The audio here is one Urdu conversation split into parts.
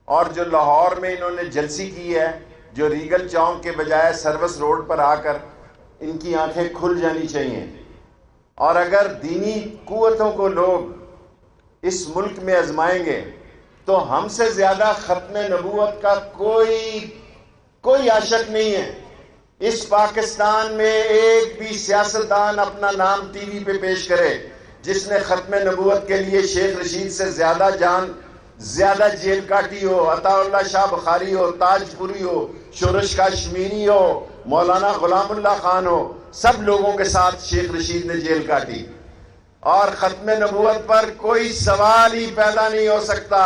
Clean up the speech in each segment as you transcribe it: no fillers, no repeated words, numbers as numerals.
اور جو لاہور میں انہوں نے جلسی کی ہے، جو ریگل چوک کے بجائے سروس روڈ پر آ کر ان کی آنکھیں کھل جانی چاہیے۔ اور اگر دینی قوتوں کو لوگ اس ملک میں آزمائیں گے تو ہم سے زیادہ ختم نبوت کا کوئی عاشق نہیں ہے۔ اس پاکستان میں ایک بھی سیاستدان اپنا نام ٹی وی پہ پیش کرے جس نے ختم نبوت کے لیے شیخ رشید سے زیادہ جیل کاٹی ہو، عطا اللہ شاہ بخاری ہو، تاج پوری ہو، شورش کشمیری ہو، مولانا غلام اللہ خان ہو، سب لوگوں کے ساتھ شیخ رشید نے جیل کاٹی، اور ختم نبوت پر کوئی سوال ہی پیدا نہیں ہو سکتا۔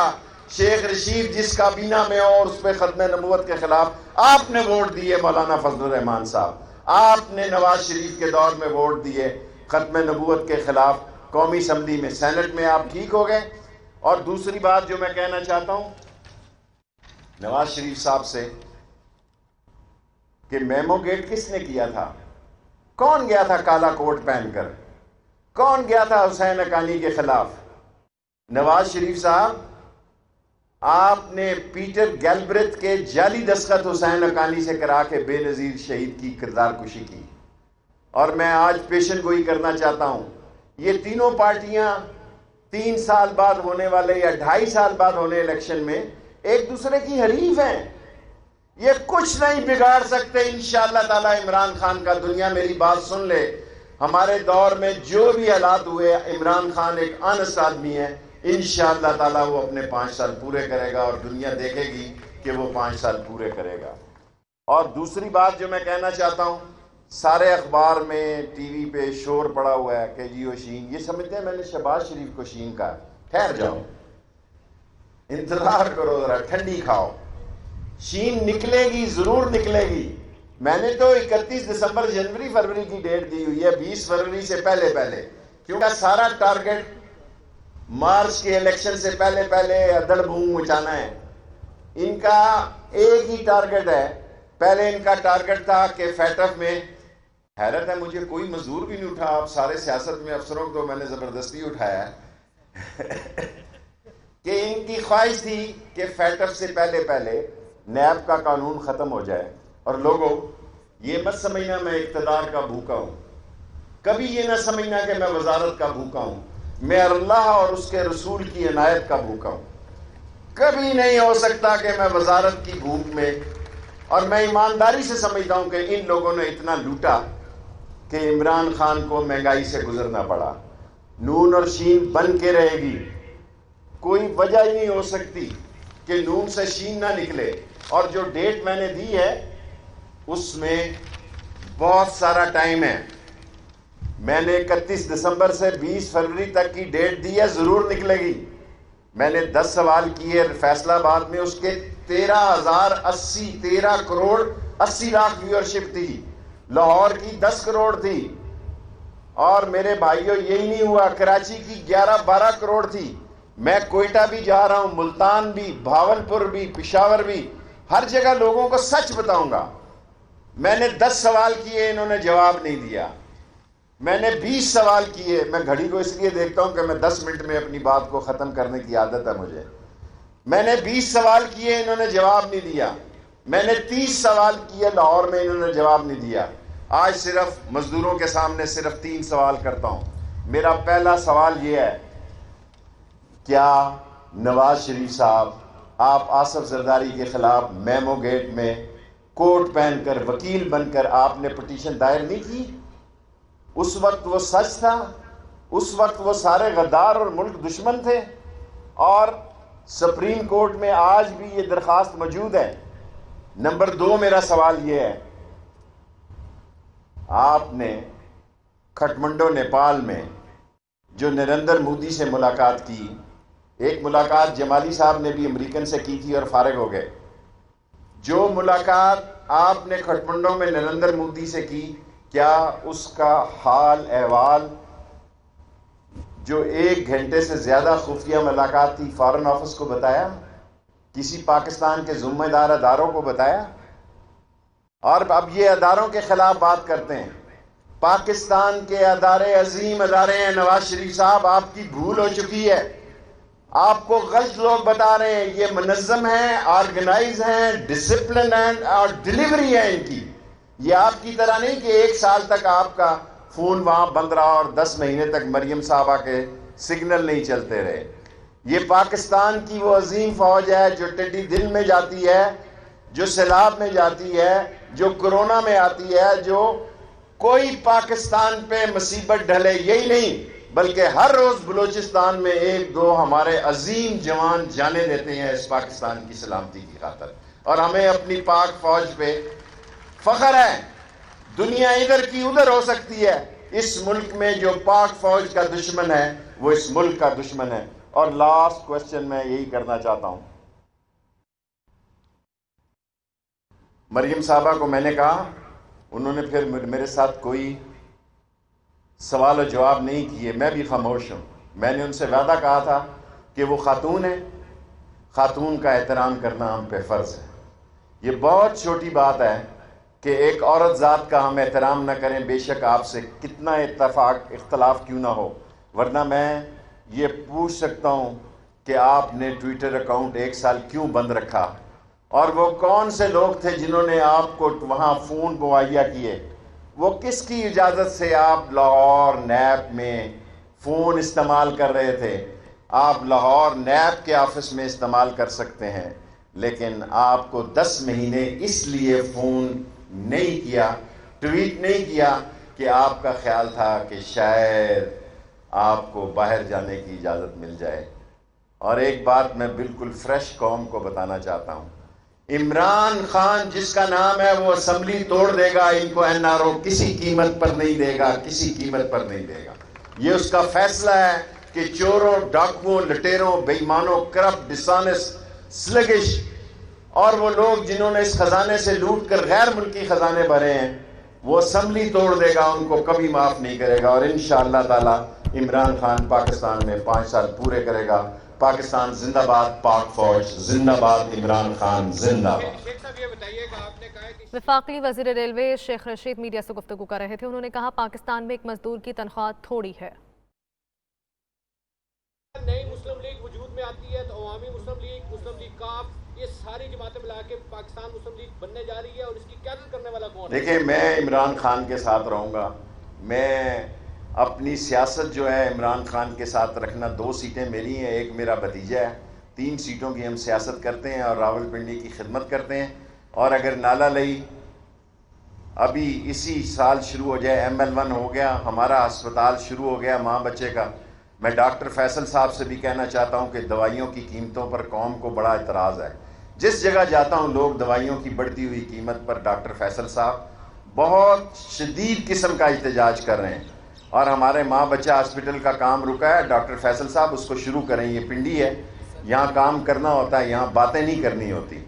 شیخ رشید جس کابینہ میں ہو اور اس پہ ختم نبوت کے خلاف آپ نے ووٹ دیے، مولانا فضل الرحمان صاحب، آپ نے نواز شریف کے دور میں ووٹ دیے ختم نبوت کے خلاف، قومی اسمبلی میں، سینٹ میں آپ ٹھیک ہو گئے۔ اور دوسری بات جو میں کہنا چاہتا ہوں نواز شریف صاحب سے کہ میمو گیٹ کس نے کیا تھا؟ کون گیا تھا کالا کوٹ پہن کر؟ کون گیا تھا حسین حقانی کے خلاف؟ نواز شریف صاحب، آپ نے پیٹر گیلبرتھ کے جعلی دستخط حسین حقانی سے کرا کے بے نظیر شہید کی کردار کشی کی۔ اور میں آج پیشن گوئی کرنا چاہتا ہوں، یہ تینوں پارٹیاں 3 سال بعد ہونے والے یا 2.5 سال بعد ہونے الیکشن میں ایک دوسرے کی حریف ہیں، یہ کچھ نہیں بگاڑ سکتے انشاءاللہ تعالی عمران خان کا۔ دنیا میری بات سن لے، ہمارے دور میں جو بھی حالات ہوئے، عمران خان ایک آنےسٹ آدمی ہے، انشاءاللہ تعالی وہ اپنے 5 سال پورے کرے گا اور دنیا دیکھے گی کہ وہ 5 سال پورے کرے گا۔ اور دوسری بات جو میں کہنا چاہتا ہوں، سارے اخبار میں ٹی وی پہ شور پڑا ہوا ہے کہ جی وہ شین، یہ سمجھتے ہیں میں نے شہباز شریف کو شین کہا۔ ٹھہر جاؤ، انتظار کرو ذرا، ٹھنڈی کھاؤ، شین نکلے گی، ضرور نکلے گی۔ میں نے تو 31 دسمبر جنوری فروری کی ڈیٹ دی ہوئی ہے، 20 فروری سے پہلے کیونکہ سارا ٹارگٹ مارچ کے الیکشن سے پہلے ادڑ بھون مچانا ہے۔ ان کا ایک ہی ٹارگٹ ہے، پہلے ان کا ٹارگٹ تھا کہ فیٹف میں، حیرت ہے مجھے کوئی مزدور بھی نہیں اٹھا، آپ سارے سیاست میں افسروں کو میں نے زبردستی اٹھایا ہے کہ ان کی خواہش تھی کہ فیٹف سے پہلے نیب کا قانون ختم ہو جائے۔ اور لوگوں یہ مت سمجھنا میں اقتدار کا بھوکا ہوں، کبھی یہ نہ سمجھنا کہ میں وزارت کا بھوکا ہوں، میں اللہ اور اس کے رسول کی عنایت کا بھوکا ہوں۔ کبھی نہیں ہو سکتا کہ میں وزارت کی بھوک میں، اور میں ایمانداری سے سمجھتا ہوں کہ ان لوگوں نے اتنا لوٹا کہ عمران خان کو مہنگائی سے گزرنا پڑا۔ نون اور شین بن کے رہے گی، کوئی وجہ ہی نہیں ہو سکتی کہ نون سے شین نہ نکلے۔ اور جو ڈیٹ میں نے دی ہے اس میں بہت سارا ٹائم ہے، میں نے 31 دسمبر سے 20 فروری تک کی ڈیٹ دی ہے، ضرور نکلے گی۔ میں نے 10 سوال کیے فیصلہ آباد میں، اس کے 13 کروڑ 80 لاکھ ویورشپ تھی، لاہور کی 10 کروڑ تھی، اور میرے بھائیوں یہی نہیں ہوا، کراچی کی 11-12 کروڑ تھی۔ میں کوئٹہ بھی جا رہا ہوں، ملتان بھی، بھاولپور بھی، پشاور بھی، ہر جگہ لوگوں کو سچ بتاؤں گا۔ میں نے 10 سوال کیے، انہوں نے جواب نہیں دیا۔ میں نے 20 سوال کیے، میں گھڑی کو اس لیے دیکھتا ہوں کہ میں 10 منٹ میں اپنی بات کو ختم کرنے کی عادت ہے مجھے۔ میں نے 20 سوال کیے، انہوں نے جواب نہیں دیا۔ میں نے 30 سوال کیے لاہور میں، انہوں نے جواب نہیں دیا۔ آج صرف مزدوروں کے سامنے صرف 3 سوال کرتا ہوں۔ میرا پہلا سوال یہ ہے، کیا نواز شریف صاحب آپ آصف زرداری کے خلاف میمو گیٹ میں کوٹ پہن کر وکیل بن کر آپ نے پٹیشن دائر نہیں کی؟ اس وقت وہ سچ تھا، اس وقت وہ سارے غدار اور ملک دشمن تھے، اور سپریم کورٹ میں آج بھی یہ درخواست موجود ہے۔ نمبر 2 میرا سوال یہ ہے، آپ نے کھٹمنڈو نیپال میں جو نریندر مودی سے ملاقات کی، ایک ملاقات جمالی صاحب نے بھی امریکن سے کی تھی اور فارغ ہو گئے، جو ملاقات آپ نے کھٹمنڈو میں نریندر مودی سے کی، کیا اس کا حال احوال جو 1 گھنٹے سے زیادہ خفیہ ملاقات تھی فارن آفس کو بتایا؟ کسی پاکستان کے ذمہ دار اداروں کو بتایا؟ اور اب یہ اداروں کے خلاف بات کرتے ہیں۔ پاکستان کے ادارے عظیم ادارے ہیں، نواز شریف صاحب آپ کی بھول ہو چکی ہے، آپ کو غلط لوگ بتا رہے ہیں یہ منظم ہیں، آرگنائز ہیں، ڈسپلن ہیں اور ڈیلیوری ہے ان کی. یہ آپ کی طرح نہیں کہ 1 سال تک آپ کا فون وہاں بند رہا اور 10 مہینے تک مریم صاحبہ کے سگنل نہیں چلتے رہے. یہ پاکستان کی وہ عظیم فوج ہے جو ٹڈی دل میں جاتی ہے، جو سیلاب میں جاتی ہے، جو کورونا میں آتی ہے، جو کوئی پاکستان پہ مصیبت ڈھلے یہی نہیں بلکہ ہر روز بلوچستان میں 1-2 ہمارے عظیم جوان جانے دیتے ہیں اس پاکستان کی سلامتی کی خاطر. اور ہمیں اپنی پاک فوج پہ فخر ہے. دنیا ادھر کی ادھر ہو سکتی ہے، اس ملک میں جو پاک فوج کا دشمن ہے وہ اس ملک کا دشمن ہے. اور لاسٹ کوسچن میں یہی کرنا چاہتا ہوں. مریم صاحبہ کو میں نے کہا، انہوں نے پھر میرے ساتھ کوئی سوال و جواب نہیں کیے. میں بھی خاموش ہوں. میں نے ان سے وعدہ کہا تھا کہ وہ خاتون ہے، خاتون کا احترام کرنا ہم پہ فرض ہے. یہ بہت چھوٹی بات ہے کہ ایک عورت ذات کا ہم احترام نہ کریں، بے شک آپ سے کتنا اختلاف کیوں نہ ہو. ورنہ میں یہ پوچھ سکتا ہوں کہ آپ نے ٹویٹر اکاؤنٹ 1 سال کیوں بند رکھا، اور وہ کون سے لوگ تھے جنہوں نے آپ کو وہاں فون مہیا کیے. وہ کس کی اجازت سے آپ لاہور نیب میں فون استعمال کر رہے تھے. آپ لاہور نیب کے آفس میں استعمال کر سکتے ہیں، لیکن آپ کو 10 مہینے اس لیے فون نہیں کیا، ٹویٹ نہیں کیا کہ آپ کا خیال تھا کہ شاید آپ کو باہر جانے کی اجازت مل جائے. اور ایک بات میں بالکل فریش قوم کو بتانا چاہتا ہوں، عمران خان جس کا نام ہے وہ اسمبلی توڑ دے گا، ان کو NRO کسی قیمت پر نہیں دے گا، کسی قیمت پر نہیں دے گا. یہ اس کا فیصلہ ہے کہ چوروں، ڈاکوؤں، لٹیروں، بے ایمانوں، کرپٹ، ڈسانس، سلگش اور وہ لوگ جنہوں نے اس خزانے سے لوٹ کر غیر ملکی خزانے بھرے ہیں، وہ اسمبلی توڑ دے گا، ان کو کبھی معاف نہیں کرے گا. اور انشاءاللہ تعالی عمران خان پاکستان میں 5 سال پورے کرے گا. پاکستان زندہ باد، پاک فوج زندہ باد، عمران خان زندہ باد. وفاقی وزیر ریلوے شیخ رشید میڈیا سے گفتگو کر رہے تھے. انہوں نے کہا پاکستان میں ایک مزدور کی تنخواہ تھوڑی ہے. نئی مسلم لیگ وجود میں آتی ہے تو عوامی مسلم لیگ کاف، یہ ساری جماعتیں ملا کے پاکستان مسلم لیگ بننے جا رہی ہے، اور اس کی قیادت کرنے والا کون ہے؟ دیکھیں، میں عمران خان کے ساتھ رہوں گا. میں اپنی سیاست جو ہے عمران خان کے ساتھ رکھنا. 2 سیٹیں میری ہیں، ایک میرا بھتیجا ہے. 3 سیٹوں کی ہم سیاست کرتے ہیں اور راولپنڈی کی خدمت کرتے ہیں. اور اگر نالا لئی ابھی اسی سال شروع ہو جائے، ML1 ہو گیا، ہمارا ہسپتال شروع ہو گیا ماں بچے کا. میں ڈاکٹر فیصل صاحب سے بھی کہنا چاہتا ہوں کہ دوائیوں کی قیمتوں پر قوم کو بڑا اعتراض ہے. جس جگہ جاتا ہوں لوگ دوائیوں کی بڑھتی ہوئی قیمت پر ڈاکٹر فیصل صاحب بہت شدید قسم کا احتجاج کر رہے ہیں. اور ہمارے ماں بچہ ہاسپٹل کا کام رکا ہے. ڈاکٹر فیصل صاحب اس کو شروع کریں. یہ پنڈی ہے، یہاں کام کرنا ہوتا ہے، یہاں باتیں نہیں کرنی ہوتی.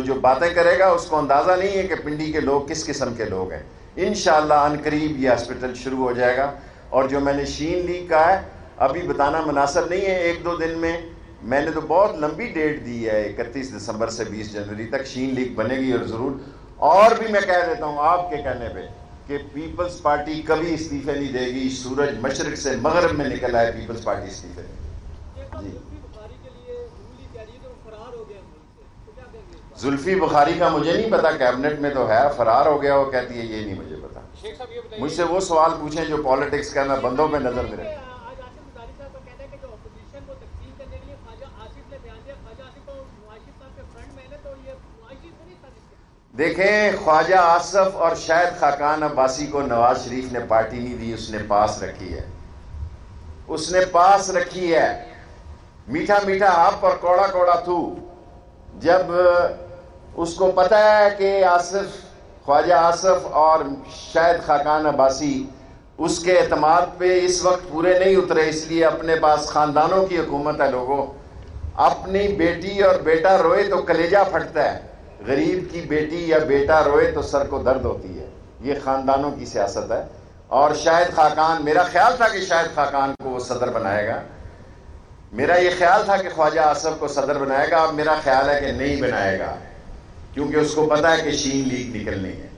جو باتیں کرے گا اس کو اندازہ نہیں ہے کہ پنڈی کے لوگ کس قسم کے لوگ ہیں. انشاءاللہ عنقریب یہ ہاسپٹل شروع ہو جائے گا. اور جو میں نے شین لیگ کا ہے ابھی بتانا مناسب نہیں ہے. 1-2 دن میں نے تو بہت لمبی ڈیٹ دی ہے، 31 دسمبر سے 20 جنوری تک شین لیگ بنے گی. اور ضرور اور بھی میں کہہ دیتا ہوں آپ کے کہنے پہ کہ پیپلز پارٹی کبھی استعفے نہیں دے گی. سورج مشرق سے مغرب میں نکلا ہے، پیپلز پارٹی استعفے جی. زلفی بخاری کا مجھے نہیں پتا، کیبنٹ میں تو ہے، فرار ہو گیا وہ کہتی ہے، یہ نہیں مجھے پتا. مجھ سے وہ سوال پوچھیں جو پالیٹکس کا، میں بندوں پہ نظر میرے. دیکھیں، خواجہ آصف اور شاہد خاقان عباسی کو نواز شریف نے پارٹی نہیں دی، اس نے پاس رکھی ہے. اس نے پاس رکھی ہے. میٹھا میٹھا آپ اور کوڑا کوڑا تھو. جب اس کو پتہ ہے کہ خواجہ آصف اور شاہد خاقان عباسی اس کے اعتماد پہ اس وقت پورے نہیں اترے، اس لیے اپنے پاس خاندانوں کی حکومت ہے. لوگوں، اپنی بیٹی اور بیٹا روئے تو کلیجہ پھٹتا ہے، غریب کی بیٹی یا بیٹا روئے تو سر کو درد ہوتی ہے. یہ خاندانوں کی سیاست ہے. اور شاہد خاقان، میرا خیال تھا کہ شاہد خاقان کو وہ صدر بنائے گا. میرا یہ خیال تھا کہ خواجہ آصف کو صدر بنائے گا. اب میرا خیال ہے کہ نہیں بنائے گا، کیونکہ اس کو پتا ہے کہ شین لیگ نکلنی ہے.